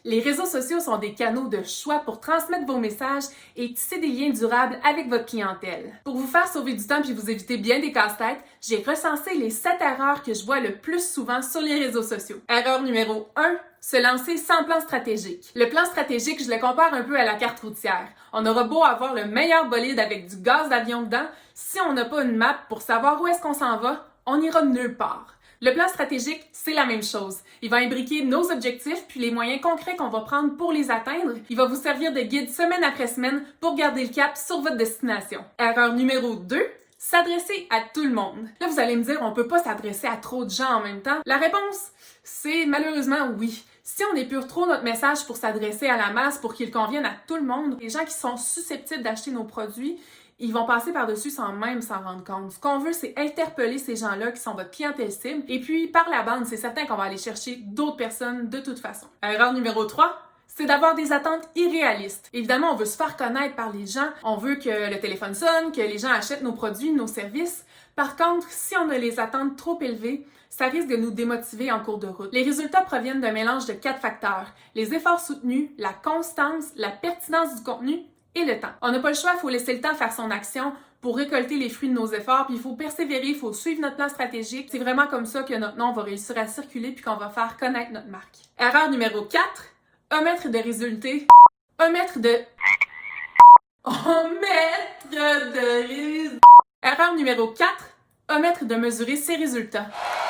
Les réseaux sociaux sont des canaux de choix pour transmettre vos messages et tisser des liens durables avec votre clientèle. Pour vous faire sauver du temps puis vous éviter bien des casse-têtes, j'ai recensé les 7 erreurs que je vois le plus souvent sur les réseaux sociaux. Erreur numéro 1, se lancer sans plan stratégique. Le plan stratégique, je le compare un peu à la carte routière. On aura beau avoir le meilleur bolide avec du gaz d'avion dedans, si on n'a pas une map pour savoir où est-ce qu'on s'en va, on n'ira nulle part. Le plan stratégique, c'est la même chose. Il va imbriquer nos objectifs puis les moyens concrets qu'on va prendre pour les atteindre. Il va vous servir de guide semaine après semaine pour garder le cap sur votre destination. Erreur numéro 2, s'adresser à tout le monde. Là, vous allez me dire, on peut pas s'adresser à trop de gens en même temps. La réponse, c'est malheureusement oui. Si on épure trop notre message pour s'adresser à la masse pour qu'il convienne à tout le monde, les gens qui sont susceptibles d'acheter nos produits, ils vont passer par-dessus sans même s'en rendre compte. Ce qu'on veut, c'est interpeller ces gens-là qui sont votre clientèle cible. Et puis, par la bande, c'est certain qu'on va aller chercher d'autres personnes de toute façon. Erreur numéro 3, c'est d'avoir des attentes irréalistes. Évidemment, on veut se faire connaître par les gens. On veut que le téléphone sonne, que les gens achètent nos produits, nos services. Par contre, si on a les attentes trop élevées, ça risque de nous démotiver en cours de route. Les résultats proviennent d'un mélange de 4 facteurs. Les efforts soutenus, la constance, la pertinence du contenu et le temps. On n'a pas le choix, il faut laisser le temps faire son action pour récolter les fruits de nos efforts, puis il faut persévérer, il faut suivre notre plan stratégique. C'est vraiment comme ça que notre nom va réussir à circuler puis qu'on va faire connaître notre marque. Erreur numéro 4, omettre de résultats. Erreur numéro 4, omettre de mesurer ses résultats.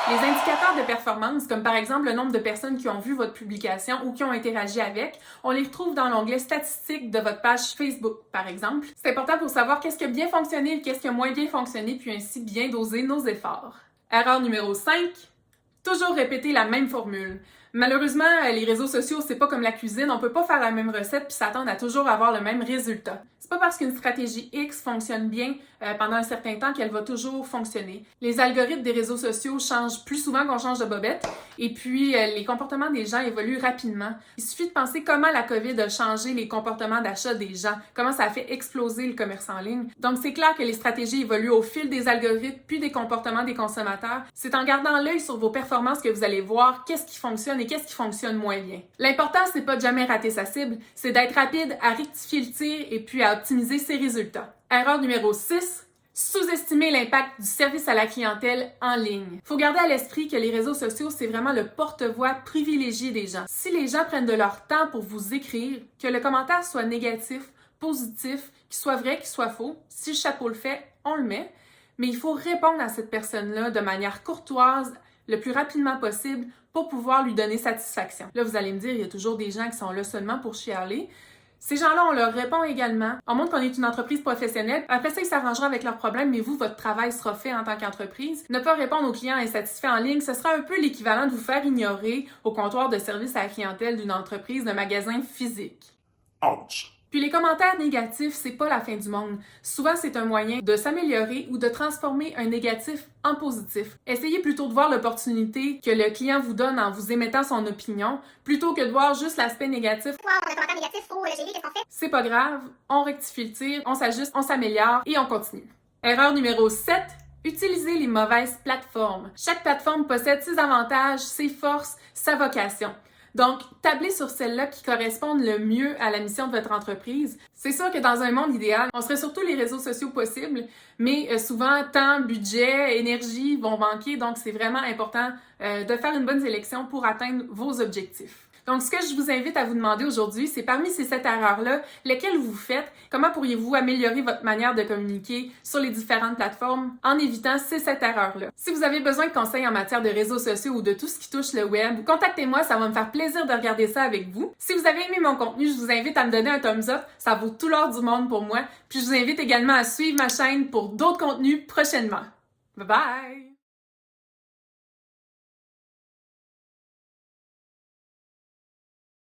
Les indicateurs de performance, comme par exemple le nombre de personnes qui ont vu votre publication ou qui ont interagi avec, on les retrouve dans l'onglet statistiques de votre page Facebook, par exemple. C'est important pour savoir qu'est-ce qui a bien fonctionné et qu'est-ce qui a moins bien fonctionné, puis ainsi bien doser nos efforts. Erreur numéro 5, toujours répéter la même formule. Malheureusement, les réseaux sociaux, c'est pas comme la cuisine, on peut pas faire la même recette puis s'attendre à toujours avoir le même résultat. C'est pas parce qu'une stratégie X fonctionne bien pendant un certain temps qu'elle va toujours fonctionner. Les algorithmes des réseaux sociaux changent plus souvent qu'on change de bobette et puis les comportements des gens évoluent rapidement. Il suffit de penser comment la COVID a changé les comportements d'achat des gens, comment ça a fait exploser le commerce en ligne. Donc c'est clair que les stratégies évoluent au fil des algorithmes puis des comportements des consommateurs. C'est en gardant l'œil sur vos performances que vous allez voir qu'est-ce qui fonctionne et qu'est-ce qui fonctionne moins bien. L'important, c'est pas de jamais rater sa cible, c'est d'être rapide à rectifier le tir et puis à optimiser ses résultats. Erreur numéro 6, sous-estimer l'impact du service à la clientèle en ligne. Faut garder à l'esprit que les réseaux sociaux, c'est vraiment le porte-voix privilégié des gens. Si les gens prennent de leur temps pour vous écrire, que le commentaire soit négatif, positif, qu'il soit vrai, qu'il soit faux, si le chapeau le fait, on le met, mais il faut répondre à cette personne-là de manière courtoise, le plus rapidement possible pour pouvoir lui donner satisfaction. Là, vous allez me dire, il y a toujours des gens qui sont là seulement pour chialer. Ces gens-là, on leur répond également. On montre qu'on est une entreprise professionnelle. Après ça, ils s'arrangeront avec leurs problèmes, mais vous, votre travail sera fait en tant qu'entreprise. Ne pas répondre aux clients insatisfaits en ligne, ce sera un peu l'équivalent de vous faire ignorer au comptoir de service à la clientèle d'une entreprise, d'un magasin physique. Ouch! Puis les commentaires négatifs, c'est pas la fin du monde. Souvent, c'est un moyen de s'améliorer ou de transformer un négatif en positif. Essayez plutôt de voir l'opportunité que le client vous donne en vous émettant son opinion, plutôt que de voir juste l'aspect négatif. Wow, on a un commentaire négatif, faut le gérer, qu'est-ce qu'on fait? C'est pas grave, on rectifie le tir, on s'ajuste, on s'améliore et on continue. Erreur numéro 7, utilisez les mauvaises plateformes. Chaque plateforme possède ses avantages, ses forces, sa vocation. Donc, tablez sur celles-là qui correspondent le mieux à la mission de votre entreprise. C'est sûr que dans un monde idéal, on serait sur tous les réseaux sociaux possibles, mais souvent, temps, budget, énergie vont manquer, donc c'est vraiment important de faire une bonne sélection pour atteindre vos objectifs. Donc, ce que je vous invite à vous demander aujourd'hui, c'est parmi ces 7 erreurs-là, lesquelles vous faites, comment pourriez-vous améliorer votre manière de communiquer sur les différentes plateformes en évitant ces 7 erreurs-là. Si vous avez besoin de conseils en matière de réseaux sociaux ou de tout ce qui touche le web, contactez-moi, ça va me faire plaisir de regarder ça avec vous. Si vous avez aimé mon contenu, je vous invite à me donner un thumbs up, ça vaut tout l'or du monde pour moi. Puis je vous invite également à suivre ma chaîne pour d'autres contenus prochainement. Bye bye!